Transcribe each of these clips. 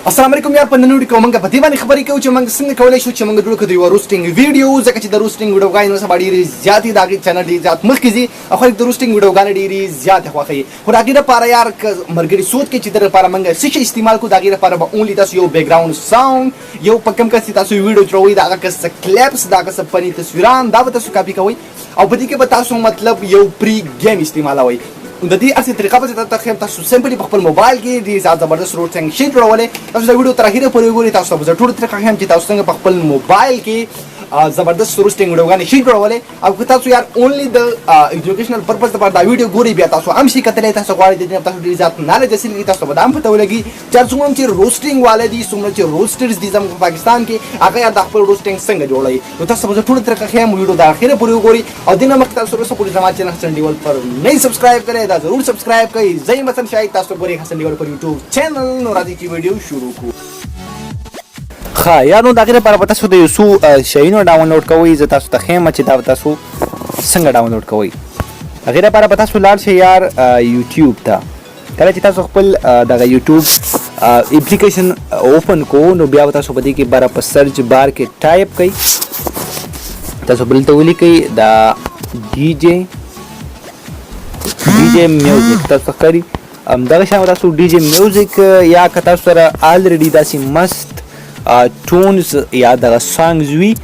السلام علیکم یار په نن ویډیو کې موږ په دې باندې خبرې کوو چې موږ څنګه کولای شو چې موږ جوړ کړو یو روسټینګ ویډیو ځکه چې د روسټینګ ویډیوګانې نو سبا ډېرې زیاتې د هغې چینل ډېرې زیات مخکې ځي او خلک د روسټینګ ویډیوګانې ډېرې زیاتې خوښوي خو د هغې لپاره یار که ملګري سوچ کوي چې د لپاره موږ څه شی استعمال کړو د هغې لپاره به اونلي تاسو یو بیکګراوند ساوند یو په کوم کس چې تاسو ویډیو جوړوئ د هغه کس څه کلیپس د هغه څه فني تصویران دا به تاسو کاپي کوئ او په دې کې به تاسو مطلب یو پری گیم استعمالوئ د دې اصلي طریقه به تاسو تاسو سمپلی په خپل موبایل کې د زبردست روسټینګ شي جوړولې تاسو دا ویډیو تر اخره پورې وګورئ تاسو به ټول طریقه هم چې تاسو څنګه په خپل موبایل کې زبردست روسټینګ ویډیوګانې شي جوړولې او که تاسو یار اونلی د ایجوکیشنل پرپز لپاره دا ویډیو ګورئ بیا تاسو هم شي کتلی تاسو غواړئ د دې تاسو ډېر زیات نالج حاصل کړئ تاسو به دا هم پته ولګي چې څومره چې روسټینګ والے دي څومره چې روسټرز دي زموږ په پاکستان کې هغه یار د خپل روسټینګ څنګه جوړوي نو تاسو به ټول طریقه هم ویډیو د اخره پورې وګورئ او دې نه مخکې تاسو سره پورې زما چینل حسن ډیول پر نه سبسکرایب کړئ دا ضرور سبسکرایب کړئ زي مثلا شاید تاسو پورې حسن ډیول پر یوټیوب چینل نو راځي چې ویډیو شروع کړو ها یارو دا غره پر تاسو د یو څو شیانو ډاونلوډ کوئ زه تاسو ته ښیم چې دا تاسو څنګه ډاونلوډ کوئ هغې لپاره به تاسو لاړ شئ یار یوټیوب ته کله چې تاسو خپل دغه یوټیوب اپلیکیشن اوپن کوو نو بیا به تاسو په دې کې بره په سرچ بار کې ټایپ کوئ تاسو بل ته ولیکئ دا ډي جے میوزیک تاسو ښکاري دغه شان تاسو ډي جے میوزیک یا که تاسو سره آلریډي داسې مست ټونز یا دغه سانګز وي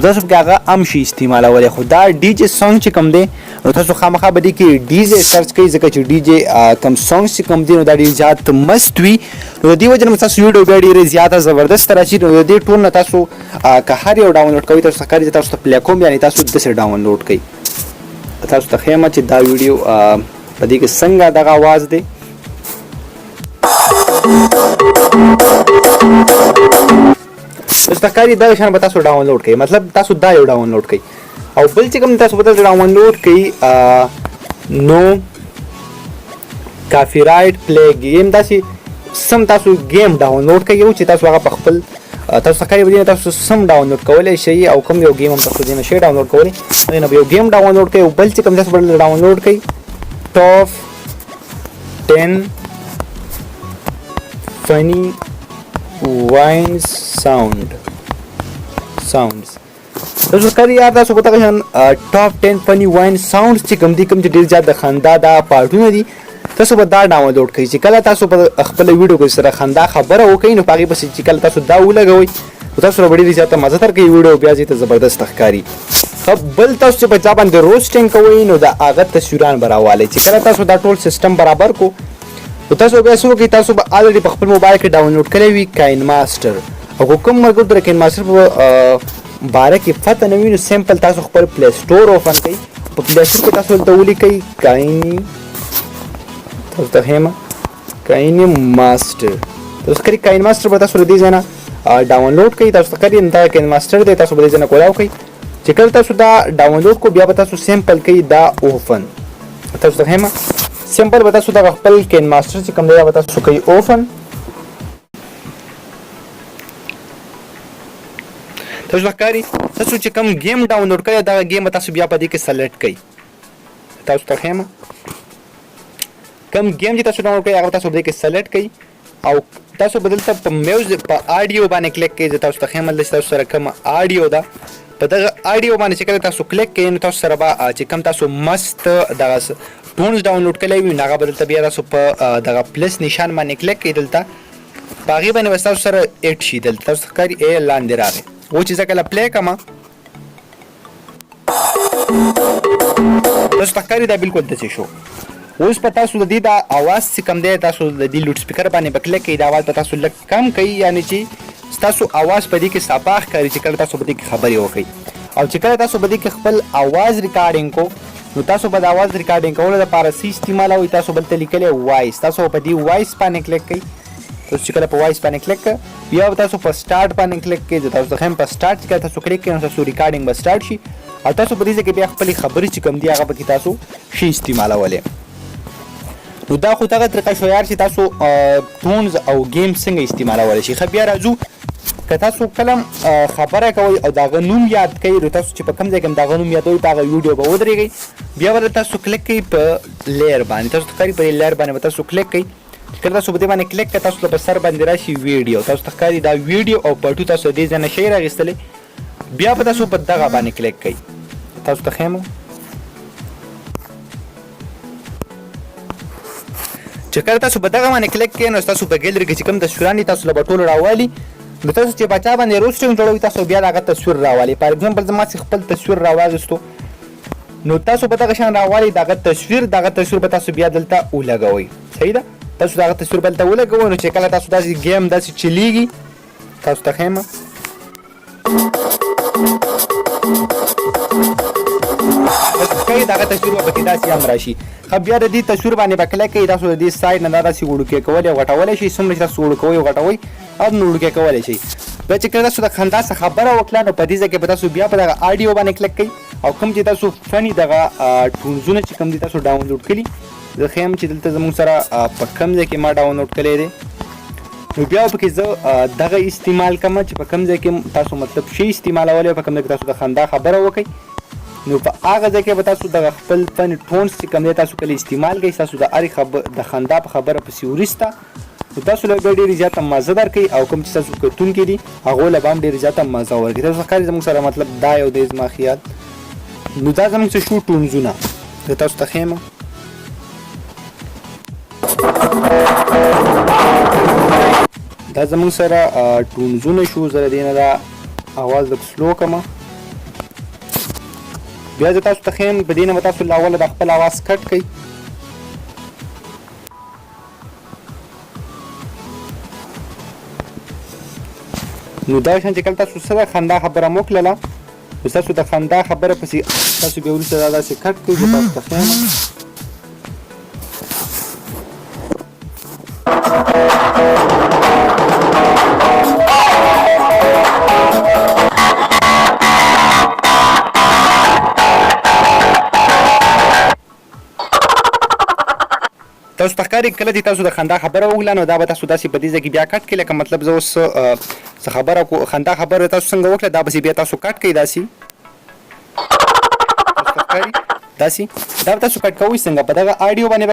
تاسو پکې هغه هم شي استعمالولی خو دا ډي جے سانګ چې کوم دی نو تاسو خامخا به دې کې ډي جے سرچ کوئ ځکه چې ډي جے کوم سانګز چې کوم دی نو دا ډېر زیات مست وي نو د دې وجې نه تاسو ویډیو بیا ډېرې زیاته زبردست راشي نو د دې ټول نه تاسو که هر یو ډاونلوډ کوئ تاسو ښکاري چې تاسو ته پلی کوم یعنې تاسو داسې ډاونلوډ کوئ تاسو ته ښیم چې دا ویډیو په دې کې څنګه دغه اواز دی تاسو ښکاري دغه شان به تاسو ډاونلوډ کوئ مطلب تاسو دا یو ډاونلوډ کوئ او بل چې کوم تاسو به دلته ډاونلوډ کوئ نو کافي رایټ پلی ګیم داسې سم تاسو ګیم ډاونلوډ کوئ چې تاسو هغه په خپل تاسو ښکاري به دې نه تاسو سم ډاونلوډ کولی شئ او کوم یو ګیم هم تاسو دې نه شئ ډاونلوډ کولی دې نه به یو ګیم ډاونلوډ کوئ او بل چې کوم تاسو به ډاونلوډ کوئ ټاپ 10 funny wine sounds تاسو ښکاري یار تاسو په دغه شان ټاپ 10 funny wine sounds چې کوم دي کوم چې ډېر زیات د خندا دا پارټونه دي تاسو به دا ډاونلوډ کړئ چې کله تاسو په خپله ویډیو کې سره خندا خبره وکړئ نو په هغې پسې چې کله تاسو دا ولګوئ نو تاسو سره به ډېرې زیاته مزه تر کوي ویډیو بیا ځای ته زبردست ښکاري بل تاسو چې په چا باندې روسټینګ کوئ نو د هغه تصویران به راوالئ چې کله تاسو دا ټول سیسټم برابر کو نو تاسو بیا څه وکړئ تاسو به آلریډي په خپل موبایل کې ډاونلوډ کړی وي کاین ماسټر او که کوم ملګرو ته د کاین ماسټر په باره کې پته نه وي نو سمپل تاسو خپل پلی سټور اوپن کړئ په پلی سټور کې تاسو دلته ولیکئ تاسو ته ښیم کاین ماسټر تاسو ښکاري کاین ماسټر به تاسو له دې ځای نه ډاونلوډ کړئ تاسو ته ښکاري دا کاین ماسټر دی تاسو به دې ځای نه کولاو کړئ چې کله تاسو دا ډاونلوډ کو بیا به تاسو سمپل کوئ دا اوپن تاسو ته ښیم سمپل به تاسو دغه خپل کاین ماسټر چې کوم دی به تاسو کوئ اوپن تاسو ښکاري تاسو چې کوم ګیم ډاونلوډ کړئ دغه ګیم به تاسو بیا په دې کې سلیکټ کړئ تاسو ته ښیم کوم ګیم چې تاسو ډاونلوډ کړئ هغه تاسو په دې کې سلیکټ کړئ او تاسو به دلته په میوزیک په آډیو باندې کلیک کړئ زه تاسو ته ښیم دلته تاسو سره کومه آډیو ده په دغه آډیو باندې چې کله تاسو کلیک کړئ نو تاسو سره به چې کوم تاسو مست دغه ټونز ډاونلوډ کړی وي نو هغه به دلته بیا تاسو په دغه پلس نشان باندې کلیک کړئ دلته په هغې باندې به تاسو سره ایډ شي دلته تاسو ښکاري لاندې راغی و چې زه کله پلی کړم تاسو ته ښکاري دا بلکل داسې شو اوس په تاسو د دې دا اواز چې کوم دی تاسو د دې لوډ سپیکر باندې به کلیک کړئ دا اواز به تاسو لږ کم کوئ یعنې چې ستاسو اواز په دې کې صافه ښکاري چې کله تاسو په دې کې خبرې وکړئ او چې کله تاسو په دې کې خپل اواز ریکارډینګ کو نو تاسو به د اواز ریکارډینګ کولو لپاره څه استعمالوئ تاسو به دلته لیکلی وایس تاسو په دې وایس باندې کلیک کړئ تاسو چې کله په وایس باندې کلیک کړئ بیا به تاسو په سټارټ باندې کلیک کړئ زه تاسو ته ښیم په سټارټ چې کله تاسو کلیک کړئ نو تاسو ریکارډینګ به سټارټ شي او تاسو په دې ځای کې بیا خپلې خبرې چې کوم دي هغه پکې تاسو شي استعمالولی نو دا خو دغه طریقه شو یار چې تاسو ټونز او ګیم څنګه استعمالولی شي ښه بیا راځو که تاسو کله خبره کوئ او د هغه نوم یاد کوئ نو تاسو چې په کوم ځای کې هم د هغه نوم یادوئ په هغه ویډیو به ودرېږئ بیا به تاسو کلیک کوئ په لیر باندې تاسو ښکاري په دې لیر باندې به تاسو کلیک کوئ کله تاسو په دې باندې کلیک کړئ تاسو ته په سر باندې راشي ویډیو تاسو ته ښکاري دا ویډیو او پټو تاسو دې ځای نه شی راغیستلی بیا به تاسو په دغه باندې کلیک کوئ تاسو ته ښیم چې کله تاسو په دغه باندې کلیک کوئ نو تاسو په ګیلري کې چې کوم تصویران دي تاسو له به ټول راوالي نو تاسو چې په چا باندې روسټینګ جوړوئ تاسو بیا دغه تصویر راوالي فار ایگزامپل زما چې خپل تصویر راواغېستو نو تاسو په دغه شان راوالي دغه تصویر به تاسو بیا دلته ولګوئ صحیح ده تاسو دغه تصویر بل ته ولګوئ نو چې کله تاسو داسې ګیم داسې چلیږي تاسو ته ښیم کوي دغه تصویر به پکې داسې هم راشي ښه بیا د دې تصویر باندې به کلیک کوئ تاسو د دې سایډ نه دا داسې وړوکی کولی او غټولی شئ څومره چې تاسو وړوکوئ او غټوئ هغومره وړوکی کولی شئ بیا چې کله تاسو د خندا څه خبره وکړه نو په دې ځای کې به تاسو بیا په دغه آډیو باندې کلیک کوئ او کوم چې تاسو فني دغه ټونزونه چې کوم دي تاسو ډاونلوډ کړي زه ښیم چې دلته زموږ سره په کوم ځای کې ما ډاونلوډ کړی دی نو بیا پکې زه دغه استعمال کوم چې په کوم ځای کې تاسو مطلب شی استعمالولی او په کوم ځای کې تاسو د خندا خبره وکړئ نو په هغه ځای کې به تاسو دغه خپل فني ټونس چې کوم دی تاسو کله استعمال کوئ تاسو د هرې د خندا په خبره پسې وروسته نو تاسو له به ډېرې زیاته مزه درکوي او کوم چې تاسو کتونکي دي هغو له به هم ډېرې زیاته مزه ورکوي تاسو ښکاري زموږ سره مطلب دا یو دی زما خیال نو دا زموږ څه شو ټونزونه زه تاسو ته ښیم دا زموږ سره ټونزونه شو زه د دې نه دا اواز لږ سلو کړم بیا زه تاسو ته ښیم په دې نه به تاسو له اوله د خپل اواز کټ کړئ نو دا شان چې کله تاسو څه د خندا خبره مو وکړله نو تاسو د خندا خبره پسې تاسو بیا وروسته دا داسې کټ کړئ زه تاسو ته ښیم تاسو ته ښکاري کله چې تاسو د خندا خبره وکړله نو دا به تاسو داسې په دې ځای کې بیا کټ کړئ لکه مطلب زه اوس څه خبره خندا خبره تاسو څنګه وکړه دا به بیا تاسو کټ کړئ داسې تاسو ته ښکاري داسې دا به تاسو کټ کوئ څنګه په دغه آډیو باندې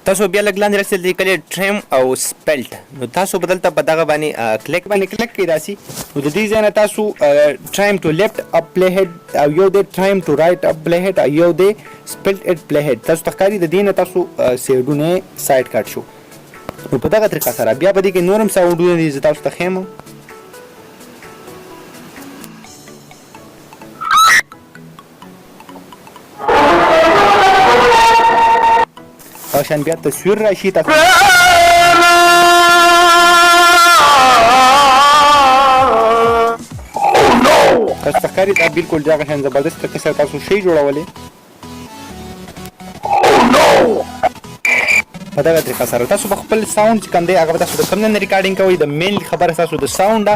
تاسو بیا لږ لاندې رسېدل لیکلی ټریم او سپیلټ نو تاسو به دلته په دغه باندې کلیک کړئ داسې نو د دې ځای نه تاسو ټریم ټو لیفټ اپ پلی هیډ او یو دی ټریم ټو رایټ اپ پلی هیډ او یو دی سپیلټ اټ پلی هیډ تاسو ته ښکاري د دې نه تاسو سایډونه سایډ کټ شو نو په دغه طریقه سره بیا په دې کې نور هم ساونډونه دي زه تاسو ته ښیم او شان بیا تصویر راشي تاسو ته ښکاري دا بالکل دغه شان زبردست طریقې سره تاسو شی جوړولی په دغه طریقه سره تاسو په خپل ساوند چې کوم دی هغه به تاسو د کوم نه ریکارډینګ کوئ د مین خبره تاسو د ساوند ده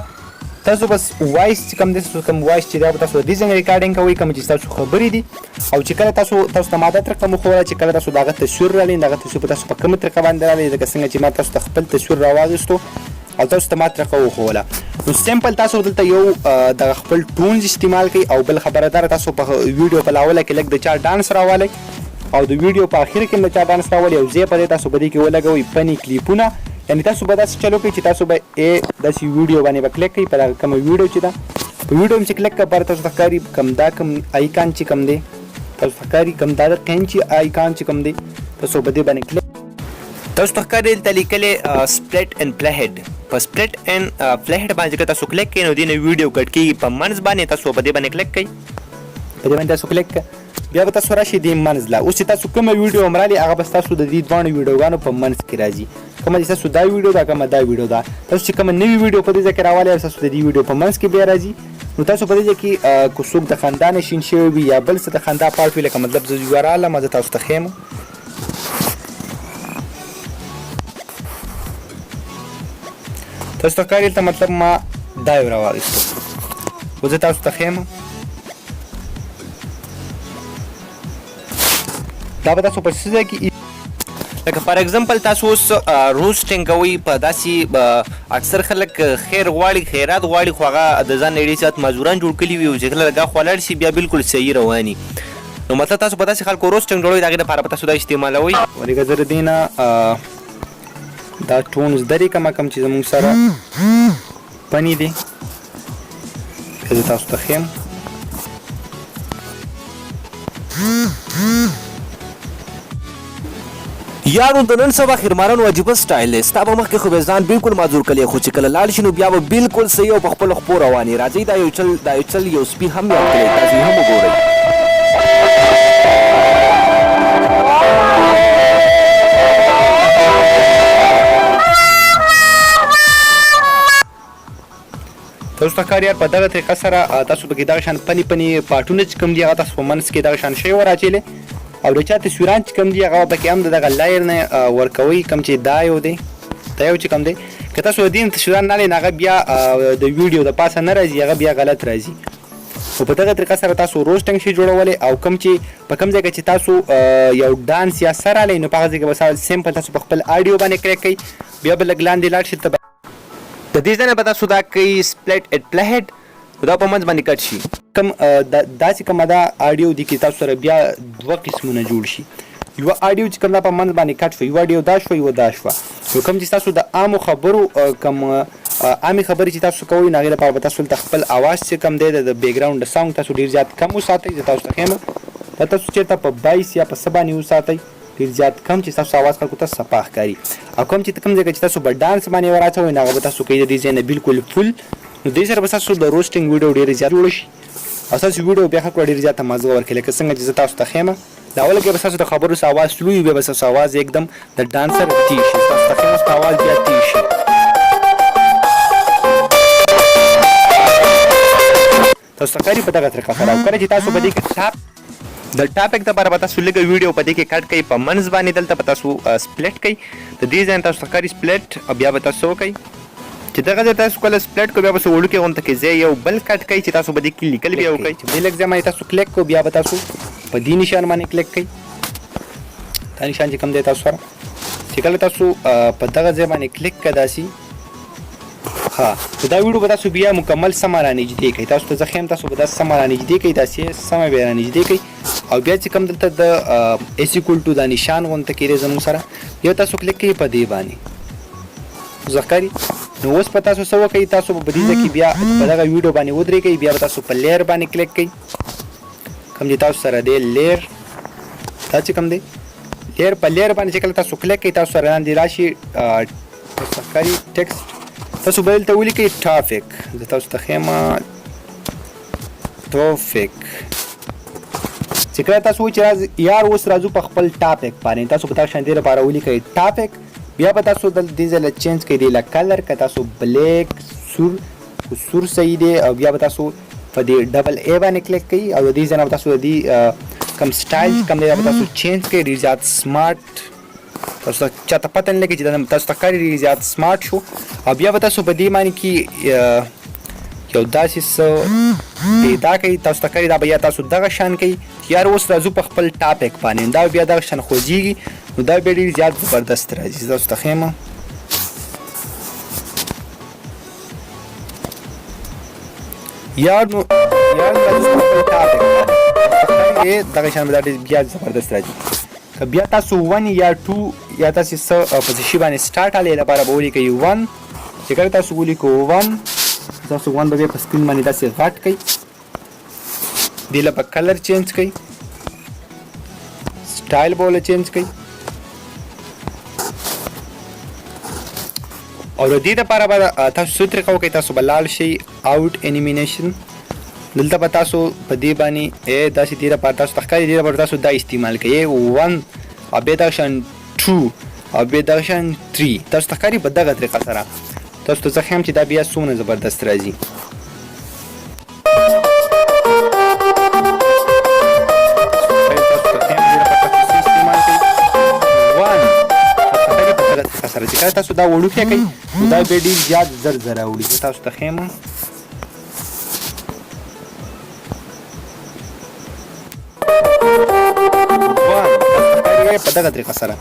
تاسو بس وایس چې کوم دی تاسو کوم وایس چې دا به تاسو د دې ځای ریکارډینګ کوئ کوم چې تاسو خبرې دي او چې کله تاسو ته ما دا طریقه وښوله چې کله تاسو دغه تصویر رالئ دغه تصویر به تاسو په کومه طریقه باندې رالئ لکه څنګه چې ما تاسو ته خپل تصویر راواغېستو او تاسو ته ما طریقه وښوله نو سمپل تاسو دلته یو دغه خپل ټونز استعمال کوئ او بل خبره داره تاسو په ویډیو په لاوله کې لږ د چا ډانس راولئ او د ویډیو په اخر کې د چا ډانس راولئ او ځای په دی تاسو په دې کې ولګوئ فني کلیپونه یعنې تاسو به داسې چلو کوئ چې تاسو به داسې ویډیو باندې به کلیک کوئ په دغه کومه ویډیو چې ده په ویډیو هم چې کلیک کړه پر تاسو ته ښکاري کوم دا کوم آیکان چې کوم دی تاسو ته ښکاري کوم دا د قینچي آیکان چې کوم دی تاسو په دې باندې کلیک تاسو ته ښکاري دلته لیکلی سپلیټ اینډ پلی هیډ په سپلیټ اینډ پلی هیډ باندې که تاسو کلیک کوئ نو دې نه ویډیو کټ کېږي په منځ باندې تاسو په دې باندې کلیک کوئ په دې باندې تاسو کلیک کړه بیا به تاسو راشي دې منځ له اوس چې تاسو کومه ویډیو هم رالي هغه به ستاسو د دې دواړو ویډیوګانو په منځ کې راځي کومه چې تاسو دا ویډیو ده کومه دا ویډیو ده تاسو چې کومه نوې ویډیو په دې ځای کې راوالئ تاسو د دې ویډیو په منځ کې بیا راځي نو تاسو په دې ځای کې که څوک د خندا نه شین شوی وي یا بل څه د خندا پارټ وي لکه مطلب زه یو رالم زه تاسو ته ښیم تاسو ته ښکاري دلته مطلب ما دا یو راواخیستو خو زه تاسو ته ښیم دا به تاسو په څه ځای کې لکه فار ایگزامپل تاسو اوس روسټینګ کوئ په داسې اکثر خلک خیر غواړي خیرات غواړي خو هغه د ځان نه ډېر زیات مزدوران جوړ کړي وي او چې کله لږه خوا لاړ شي بیا بالکل صحیح رواني نو مطلب تاسو په داسې خلکو روسټینګ جوړوئ د هغې دپاره به تاسو دا استعمالوئ ولکه زه د دې نه دا ټونز درې کم چې زموږ سره پنی دي که زه تاسو ته ښیم یارو د نن سبا خرمارانو عجیبه سټایل دی ستا په مخکې خو به ځان بالکل معذور کلی خو چې کله لاړ شي نو بیا به بالکل صحیح او په خپلو خپو روانې راځئ دا یو چل یو سپین هم یاد کړئ تاسې هم وګورئ تاسو ته ښکاري یار په دغه طریقه سره تاسو پکې دغه شان پني پاټونه چې کوم دي هغه تاسو په منځ کې دغه شان شی وراچولی او د چا تصویران چې کوم دي هغه پکې هم د دغه لایر نه ورکوئ کوم چې دا یو دی دا یو چې کوم دی که تاسو د دې تصویران نه لئ نو هغه بیا د ویډیو د پاسه نه راځي هغه بیا غلط راځي خو په دغه طریقه سره تاسو روسټنګ شي جوړولی او کوم چې په کوم ځای کې چې تاسو یو ډانس یا سر رالی نو په هغه ځای کې به سمپل تاسو په خپل آډیو باندې کلیک کوئ بیا به لږ لاندې لاړ شي د دې ځای نه به تاسو دا کوئ سپلټ اټ پلیهډ دا په منځ باندې کټ شي کوم داسې کومه دا آډیو دي کې تاسو سره بیا دوه قسمونه جوړ شي یوه آډیو چې کوم دا په منځ باندې کټ شوه یوه آډیو دا شوه یوه دا شوه یو کوم چې تاسو د عامو خبرو کوم عامې خبرې چې تاسو کوئ نو هغې لپاره به تاسو دلته خپل اواز چې کوم دی د بیکګراونډ ساونډ تاسو ډېر زیات کم وساتئ زه تاسو ته ښیم دا تاسو چېرته په 22 یا په 7 باندې وساتئ ډېر زیات کم چې تاسو اواز خلکو ته صفا ښکاري او کوم چې کوم ځای کې چې تاسو به ډانس باندې وراچوئ نو هغه به تاسو کوئ د دې ځای نه بالکل فل نو دې سره به ستاسو د روسټینګ ویډیو ډېرې زیات جوړه شي او ستاسو ویډیو بیا خلکو ډېر زیاته مزه ورکوي لکه څنګه چې زه تاسو ته ښیم د اوله کې به ستاسو د خبرو سه اواز سلو وي بیا به ستاسو اواز एकदम د ډانسر تیز شي ستاسو ته ښیم ستا اواز بیا تیز شي تاسو ته ښکاري په دغه طریقه سره او کله چې تاسو به دې کې د ټاپک دپاره به تاسو لږه ویډیو په دې کې کټ کوئ په منځ باندې دلته به تاسو سپلټ کوئ د دې ځای نه تاسو ته ښکاري سپلټ او بیا به تاسو وکئ چې دغه ځای تاسو کله سپلټ کړو بیا به څه وړوکې غونته کې ځای یو بل کټ کوئ چې تاسو به دې کې لیکل بیا وکئ چې دې لږ ځای باندې تاسو کلیک کړو بیا به تاسو په دې نشان باندې کلیک کوئ دا نشان چې کوم دی تاسو سره چې کله تاسو په دغه ځای باندې کلیک کړه داسې ها دا ویډیو به تاسو بیا مکمل سمه رانږدې کړئ تاسو ته زه ښیم تاسو به دا سمه رانږدې کړئ داسې سمه بیا رانږدې کړئ او بیا چې کوم دلته د ایس ایکول ټو دا نشان غونته کې دی زموږ سره یو تاسو کلیک کړئ په دې باندې زه ښکاري نو اوس په تاسو څه وکړئ تاسو په دې ځای کې بیا په دغه ویډیو باندې ودرېږئ بیا به تاسو په لیر باندې کلیک کړئ کوم چې تاسو سره دی لیر دا چې کوم دی لیر په لیر باندې چې کله تاسو کلیک کړئ تاسو سره لاندې راشي تاسو ښکاري ټیکسټ تاسو به دلته ولیکئ ټافک زه تاسو ته ښیم ټافک چې کله تاسو وایئ چې یار اوس راځو په خپل ټاپک باندې تاسو په دغه شان دې لپاره ولیکئ ټاپک بیا به تاسو دې ځای له چینج کړئ دې له کلر که تاسو بلیک سور صحیح دی او بیا به تاسو په دې ډبل ای باندې کلیک کړئ او د دې ځای نه به تاسو د دې کوم سټایل کوم دی به تاسو چینج کړئ ډېر زیات سمارټ تاسو ته چاته پته نه لګي چې دا تاسو ته ښکاري ډېر زیات سمارټ شو او بیا به تاسو په دې باندې کې یو داسې څه پیدا کوئ تاسو ته ښکاري دا به یا تاسو دغه شان کوئ یار اوس راځو په خپل ټاپک باندې دا بیا دغه شان خوځېږي نو دا بیا ډېر زیات زبردست راځي زه تاسو ته ښیم یار راځو په خپل ټاپک باندې دغه شان به دا ډېر بیا زبردست راځي که بیا تاسو 1 یا 2 یا تاسو څه په شي باندې سټارټ هلې لپاره به ولیکئ 1 چې کله تاسو ولیکو 1 تاسو 1 به بیا په سکرین باندې داسې غټ کړئ دې له به کلر چینج کړئ سټایل به له چینج کړئ او د دې دپاره به تاسو څه طریقه وکړئ تاسو به لاړ شئ آوټ انیمیشن دلته به تاسو په دې باندې داسې دې لپاره تاسو ته ښکاري دې لپاره تاسو دا استعمال کړئ 1 او بیا دغه شان 2 او بیا دغه شان 3 تاسو ته ښکاري په دغه طریقه سره تاسو ته زه ښیم چې دا بیا څومره زبردست راځي سره چې کله تاسو دا وړوکی کوئ نو دا بیا ډېر زیات زر زر راوړي زه تاسو ته ښیم په دغه طریقه سره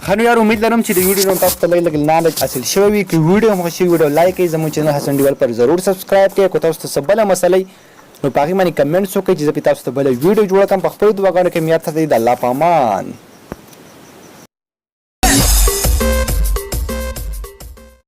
ښه نو یار امید لرم چې د ویډیو نه تاسو ته لږ نالج حاصل شوی وي که ویډیو هم خوښ شوي ویډیو لایک کړئ زموږ چینل حسن ډیولپر ضرور سبسکرایب کړئ که تاسو ته څه بله مسله نو په هغې باندې کمنټس وکړئ چې زه پې تاسو ته بله ویډیو جوړه کړم په خپلو دعاګانو کې مې یاد ساتئ د الله په امان